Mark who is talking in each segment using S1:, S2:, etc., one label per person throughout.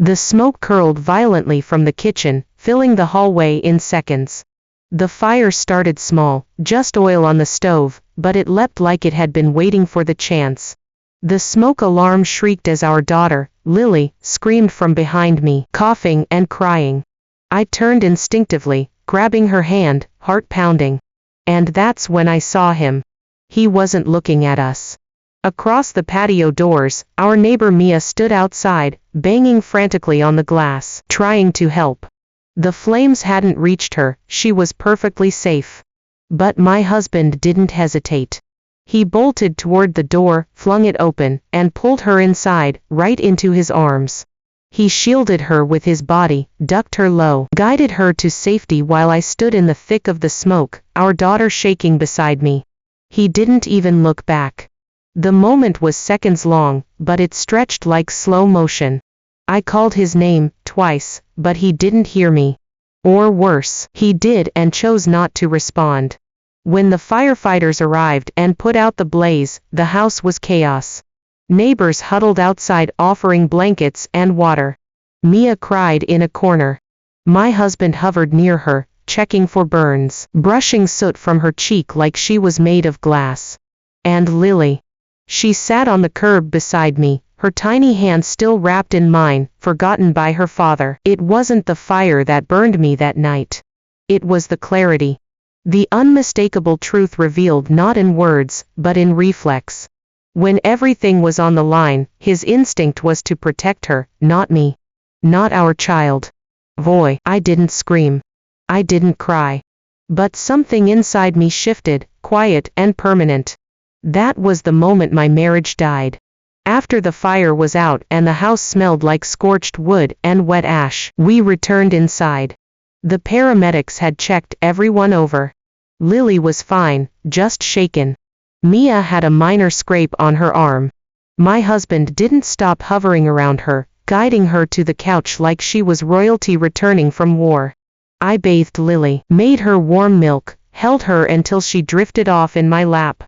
S1: The smoke curled violently from the kitchen, filling the hallway in seconds. The fire started small, just oil on the stove, but it leapt like it had been waiting for the chance. The smoke alarm shrieked as our daughter, Lily, screamed from behind me, coughing and crying. I turned instinctively, grabbing her hand, heart pounding. And that's when I saw him. He wasn't looking at us. Across the patio doors, our neighbor Mia stood outside, banging frantically on the glass, trying to help. The flames hadn't reached her, she was perfectly safe. But my husband didn't hesitate. He bolted toward the door, flung it open, and pulled her inside, right into his arms. He shielded her with his body, ducked her low, guided her to safety while I stood in the thick of the smoke, our daughter shaking beside me. He didn't even look back. The moment was seconds long, but it stretched like slow motion. I called his name, twice, but he didn't hear me. Or worse, he did and chose not to respond. When the firefighters arrived and put out the blaze, the house was chaos. Neighbors huddled outside offering blankets and water. Mia cried in a corner. My husband hovered near her, checking for burns, brushing soot from her cheek like she was made of glass. And Lily. She sat on the curb beside me, her tiny hand still wrapped in mine, forgotten by her father. It wasn't the fire that burned me that night. It was the clarity. The unmistakable truth revealed not in words, but in reflex. When everything was on the line, his instinct was to protect her, not me. Not our child. Boy, I didn't scream. I didn't cry. But something inside me shifted, quiet and permanent. That was the moment my marriage died. After the fire was out and the house smelled like scorched wood and wet ash, we returned inside. The paramedics had checked everyone over. Lily was fine, just shaken. Mia had a minor scrape on her arm. My husband didn't stop hovering around her, guiding her to the couch like she was royalty returning from war. I bathed Lily, made her warm milk, held her until she drifted off in my lap.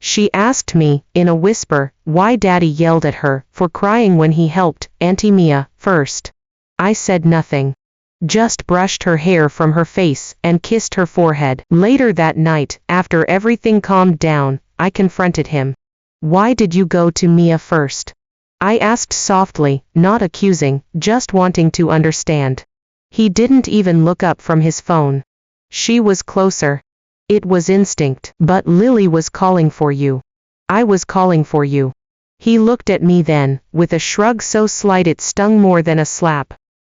S1: She asked me, in a whisper, why Daddy yelled at her for crying when he helped Auntie Mia first. I said nothing. Just brushed her hair from her face and kissed her forehead. Later that night, after everything calmed down, I confronted him. Why did you go to Mia first? I asked softly, not accusing, just wanting to understand. He didn't even look up from his phone. She was closer. It was instinct. But Lily was calling for you. I was calling for you. He looked at me then, with a shrug so slight it stung more than a slap.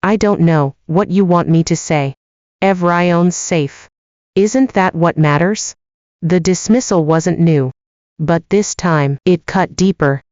S1: I don't know what you want me to say. Everyone's safe. Isn't that what matters? The dismissal wasn't new. But this time, it cut deeper.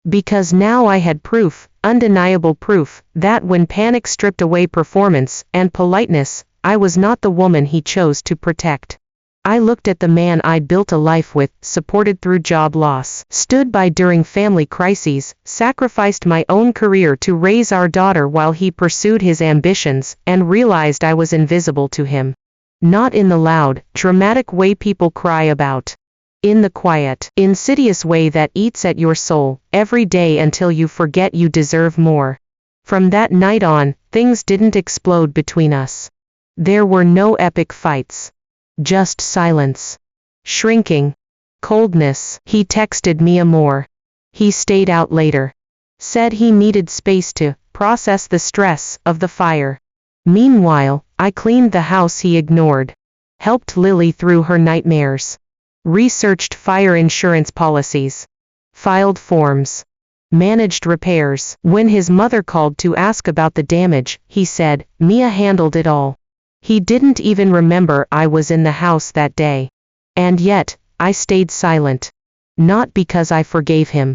S1: Because now I had proof, undeniable proof, that when panic stripped away performance and politeness, I was not the woman he chose to protect. I looked at the man I'd built a life with, supported through job loss, stood by during family crises, sacrificed my own career to raise our daughter while he pursued his ambitions, and realized I was invisible to him. Not in the loud, dramatic way people cry about. In the quiet, insidious way that eats at your soul, every day until you forget you deserve more. From that night on, things didn't explode between us. There were no epic fights. Just silence. Shrinking. Coldness. He texted Mia more. He stayed out later. Said he needed space to process the stress of the fire. Meanwhile, I cleaned the house he ignored. Helped Lily through her nightmares. Researched fire insurance policies. Filed forms. Managed repairs. When his mother called to ask about the damage, he said, Mia handled it all. He didn't even remember I was in the house that day. And yet, I stayed silent. Not because I forgave him.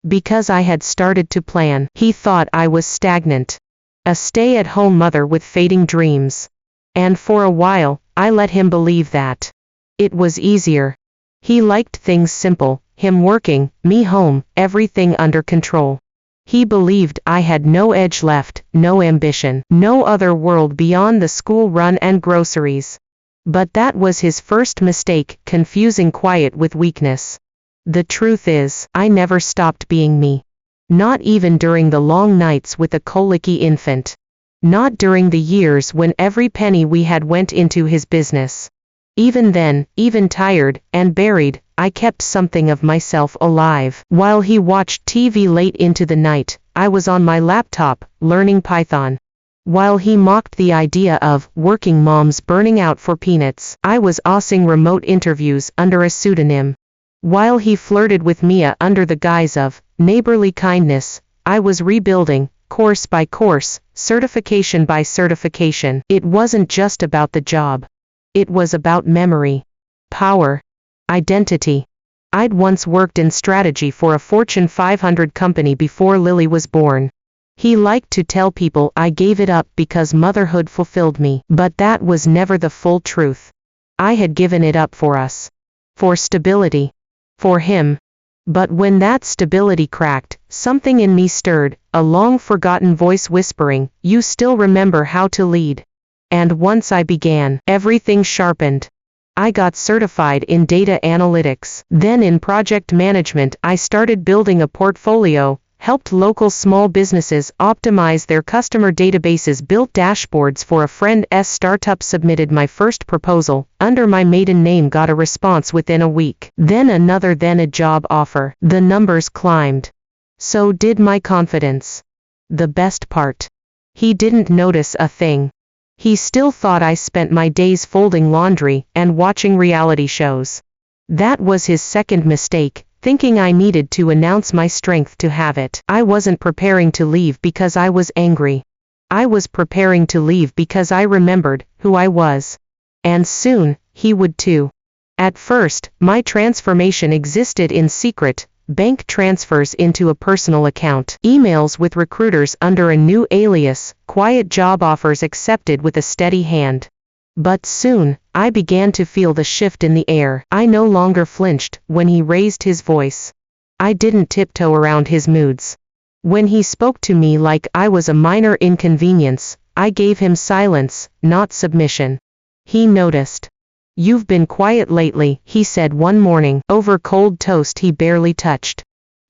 S1: Because I had started to plan. He thought I was stagnant. A stay-at-home mother with fading dreams. And for a while, I let him believe that. It was easier. He liked things simple, him working, me home, everything under control. He believed I had no edge left, no ambition, no other world beyond the school run and groceries. But that was his first mistake, confusing quiet with weakness. The truth is, I never stopped being me. Not even during the long nights with a colicky infant. Not during the years when every penny we had went into his business. Even then, even tired and buried, I kept something of myself alive. While he watched TV late into the night, I was on my laptop, learning Python. While he mocked the idea of working moms burning out for peanuts, I was ossing remote interviews under a pseudonym. While he flirted with Mia under the guise of neighborly kindness, I was rebuilding, course by course, certification by certification. It wasn't just about the job. It was about memory, power, identity. I'd once worked in strategy for a Fortune 500 company before Lily was born. He liked to tell people I gave it up because motherhood fulfilled me, but that was never the full truth. I had given it up for us. For stability. For him. But when that stability cracked, something in me stirred, a long-forgotten voice whispering, "You still remember how to lead." And once I began, everything sharpened. I got certified in data analytics. Then in project management I started building a portfolio, helped local small businesses optimize their customer databases, built dashboards for a friend's startup, submitted my first proposal, under my maiden name, got a response within a week. Then another, then a job offer. The numbers climbed. So did my confidence. The best part. He didn't notice a thing. He still thought I spent my days folding laundry and watching reality shows. That was his second mistake, thinking I needed to announce my strength to have it. I wasn't preparing to leave because I was angry. I was preparing to leave because I remembered who I was. And soon, he would too. At first, my transformation existed in secret. Bank transfers into a personal account, emails with recruiters under a new alias, quiet job offers accepted with a steady hand. But soon, I began to feel the shift in the air. I no longer flinched when he raised his voice. I didn't tiptoe around his moods. When he spoke to me like I was a minor inconvenience, I gave him silence, not submission. He noticed. "You've been quiet lately," he said one morning, over cold toast he barely touched.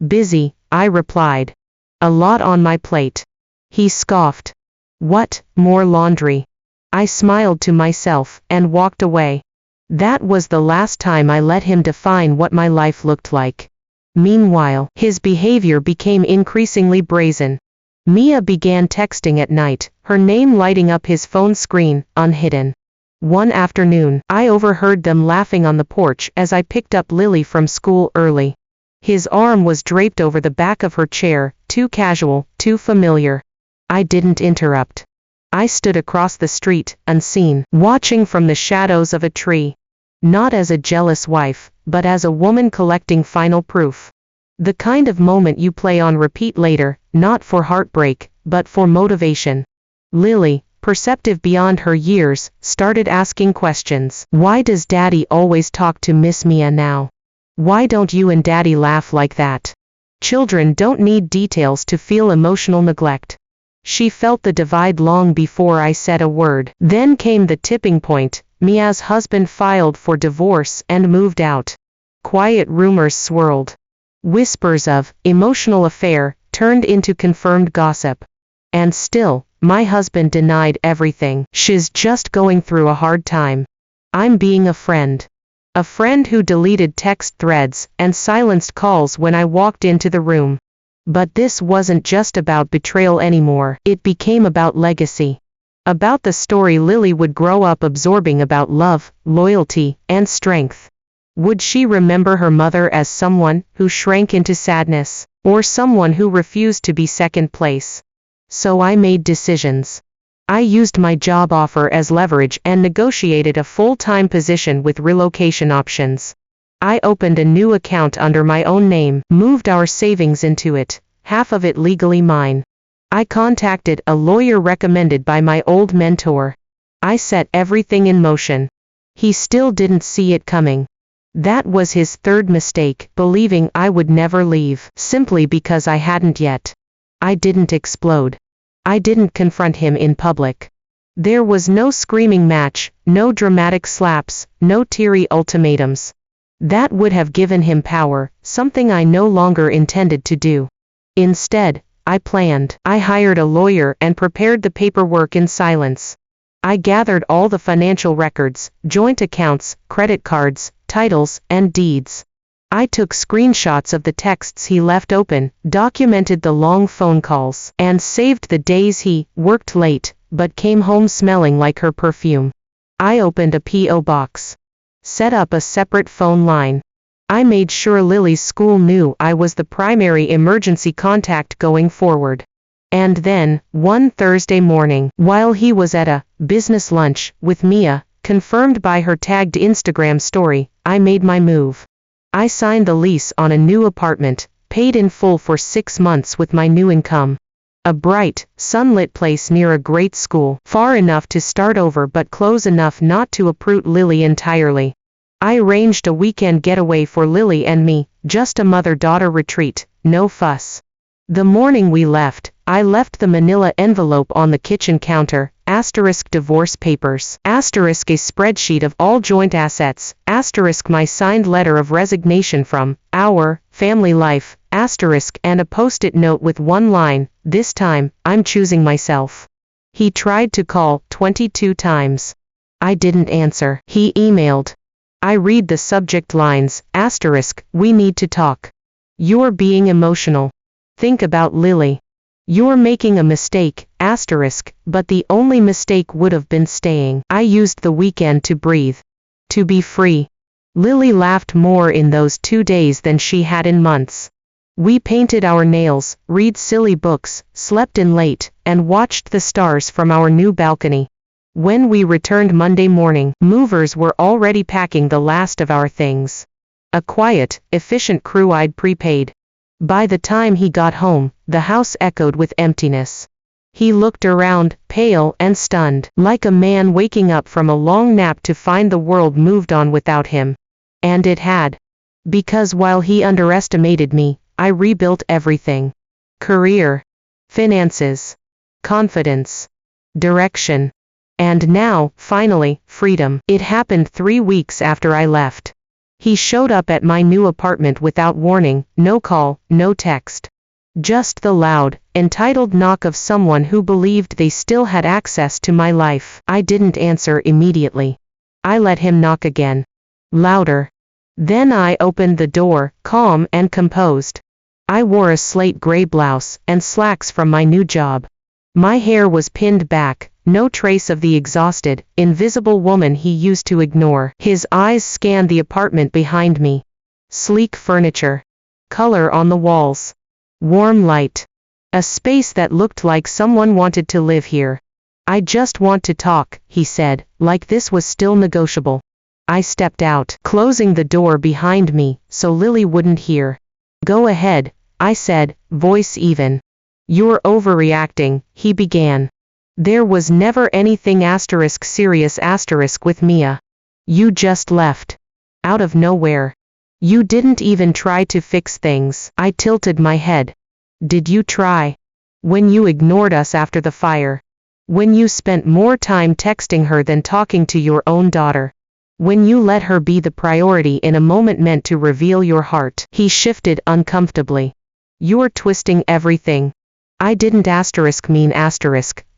S1: "Busy," I replied. "A lot on my plate." He scoffed. "What, more laundry?" I smiled to myself and walked away. That was the last time I let him define what my life looked like. Meanwhile, his behavior became increasingly brazen. Mia began texting at night, her name lighting up his phone screen, unhidden. One afternoon, I overheard them laughing on the porch as I picked up Lily from school early. His arm was draped over the back of her chair, too casual, too familiar. I didn't interrupt. I stood across the street, unseen, watching from the shadows of a tree. Not as a jealous wife, but as a woman collecting final proof. The kind of moment you play on repeat later, not for heartbreak, but for motivation. Lily, perceptive beyond her years, started asking questions. "Why does Daddy always talk to Miss Mia now? Why don't you and Daddy laugh like that? Children don't need details to feel emotional neglect." She felt the divide long before I said a word. Then came the tipping point. Mia's husband filed for divorce and moved out. Quiet rumors swirled. Whispers of emotional affair turned into confirmed gossip. And still, my husband denied everything. "She's just going through a hard time. I'm being a friend." A friend who deleted text threads and silenced calls when I walked into the room. But this wasn't just about betrayal anymore. It became about legacy. About the story Lily would grow up absorbing about love, loyalty, and strength. Would she remember her mother as someone who shrank into sadness, or someone who refused to be second place? So I made decisions. I used my job offer as leverage and negotiated a full-time position with relocation options. I opened a new account under my own name, moved our savings into it, half of it legally mine. I contacted a lawyer recommended by my old mentor. I set everything in motion. He still didn't see it coming. That was his third mistake, believing I would never leave, simply because I hadn't yet. I didn't explode. I didn't confront him in public. There was no screaming match, no dramatic slaps, no teary ultimatums. That would have given him power, something I no longer intended to do. Instead, I planned. I hired a lawyer and prepared the paperwork in silence. I gathered all the financial records, joint accounts, credit cards, titles, and deeds. I took screenshots of the texts he left open, documented the long phone calls, and saved the days he worked late, but came home smelling like her perfume. I opened a P.O. box. Set up a separate phone line. I made sure Lily's school knew I was the primary emergency contact going forward. And then, one Thursday morning, while he was at a business lunch with Mia, confirmed by her tagged Instagram story, I made my move. I signed the lease on a new apartment, paid in full for 6 months with my new income. A bright, sunlit place near a great school, far enough to start over but close enough not to uproot Lily entirely. I arranged a weekend getaway for Lily and me, just a mother-daughter retreat, no fuss. The morning we left, I left the manila envelope on the kitchen counter, * divorce papers, * a spreadsheet of all joint assets, * my signed letter of resignation from our family life, * and a post-it note with one line, "This time, I'm choosing myself." He tried to call 22 times. I didn't answer. He emailed. I read the subject lines, * we need to talk. You're being emotional. Think about Lily. You're making a mistake, * but the only mistake would have been staying. I used the weekend to breathe. To be free. Lily laughed more in those 2 days than she had in months. We painted our nails, read silly books, slept in late, and watched the stars from our new balcony. When we returned Monday morning, movers were already packing the last of our things. A quiet, efficient crew I'd prepaid. By the time he got home, the house echoed with emptiness. He looked around, pale and stunned, like a man waking up from a long nap to find the world moved on without him. And it had. Because while he underestimated me, I rebuilt everything. Career, finances, confidence, direction. And now, finally, freedom. It happened 3 weeks after I left. He showed up at my new apartment without warning, no call, no text. Just the loud, entitled knock of someone who believed they still had access to my life. I didn't answer immediately. I let him knock again. Louder. Then I opened the door, calm and composed. I wore a slate gray blouse and slacks from my new job. My hair was pinned back, no trace of the exhausted, invisible woman he used to ignore. His eyes scanned the apartment behind me. Sleek furniture. Color on the walls. Warm light. A space that looked like someone wanted to live here. "I just want to talk," he said, like this was still negotiable. I stepped out, closing the door behind me, so Lily wouldn't hear. "Go ahead," I said, voice even. "You're overreacting," he began. "There was never anything serious with Mia. You just left. Out of nowhere. You didn't even try to fix things." I tilted my head. "Did you try? When you ignored us after the fire? When you spent more time texting her than talking to your own daughter? When you let her be the priority in a moment meant to reveal your heart?" He shifted uncomfortably. "You're twisting everything. I didn't mean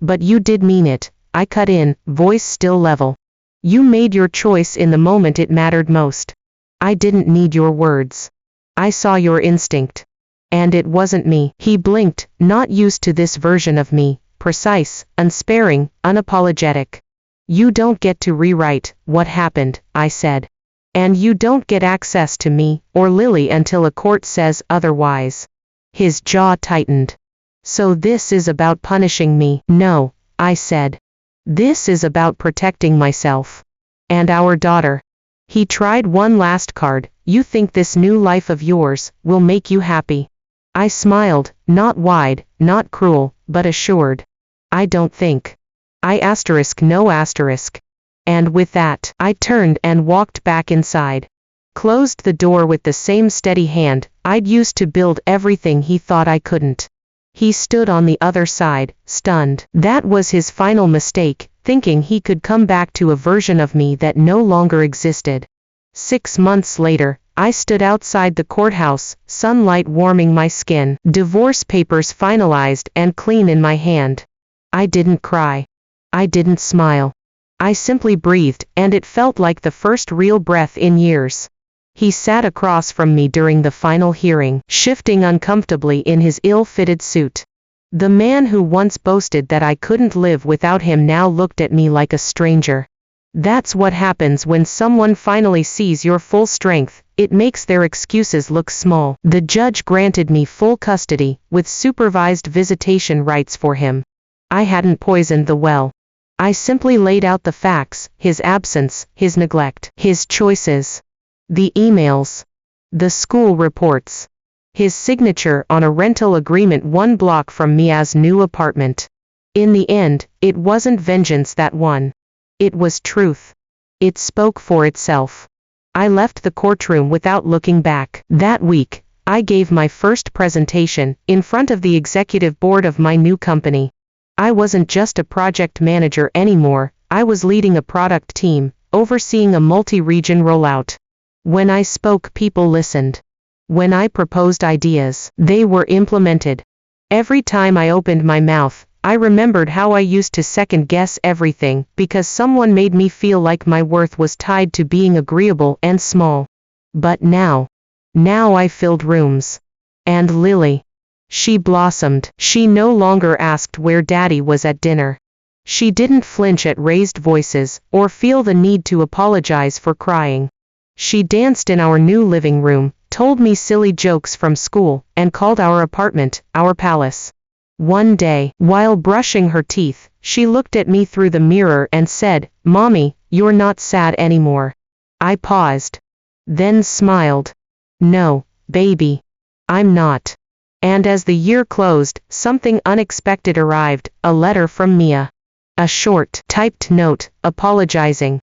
S1: but you did mean it," I cut in, voice still level. "You made your choice in the moment it mattered most. I didn't need your words. I saw your instinct. And it wasn't me." He blinked, not used to this version of me, precise, unsparing, unapologetic. "You don't get to rewrite what happened," I said. "And you don't get access to me, or Lily until a court says otherwise." His jaw tightened. "So this is about punishing me?" "No," I said. "This is about protecting myself. And our daughter." He tried one last card. "You think this new life of yours will make you happy?" I smiled, not wide, not cruel, but assured. "I don't think. No asterisk." And with that, I turned and walked back inside. Closed the door with the same steady hand I'd used to build everything he thought I couldn't. He stood on the other side, stunned. That was his final mistake, thinking he could come back to a version of me that no longer existed. 6 months later, I stood outside the courthouse, sunlight warming my skin, divorce papers finalized and clean in my hand. I didn't cry. I didn't smile. I simply breathed, and it felt like the first real breath in years. He sat across from me during the final hearing, shifting uncomfortably in his ill-fitted suit. The man who once boasted that I couldn't live without him now looked at me like a stranger. That's what happens when someone finally sees your full strength. It makes their excuses look small. The judge granted me full custody, with supervised visitation rights for him. I hadn't poisoned the well. I simply laid out the facts, his absence, his neglect, his choices. The emails. The school reports. His signature on a rental agreement 1 block from Mia's new apartment. In the end, it wasn't vengeance that won. It was truth. It spoke for itself. I left the courtroom without looking back. That week, I gave my first presentation, in front of the executive board of my new company. I wasn't just a project manager anymore, I was leading a product team, overseeing a multi-region rollout. When I spoke, people listened. When I proposed ideas, they were implemented. Every time I opened my mouth, I remembered how I used to second-guess everything, because someone made me feel like my worth was tied to being agreeable and small. But now I filled rooms. And Lily. She blossomed. She no longer asked where Daddy was at dinner. She didn't flinch at raised voices, or feel the need to apologize for crying. She danced in our new living room, told me silly jokes from school, and called our apartment, our palace. One day, while brushing her teeth, she looked at me through the mirror and said, "Mommy, you're not sad anymore." I paused. Then smiled. "No, baby. I'm not." And as the year closed, something unexpected arrived, a letter from Mia. A short, typed note, apologizing.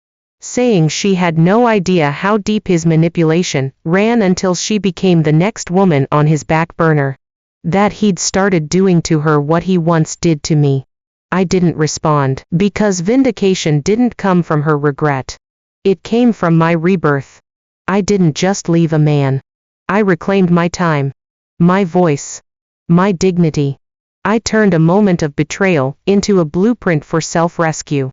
S1: Saying she had no idea how deep his manipulation ran until she became the next woman on his back burner. That he'd started doing to her what he once did to me. I didn't respond, because vindication didn't come from her regret. It came from my rebirth. I didn't just leave a man. I reclaimed my time. My voice. My dignity. I turned a moment of betrayal into a blueprint for self-rescue.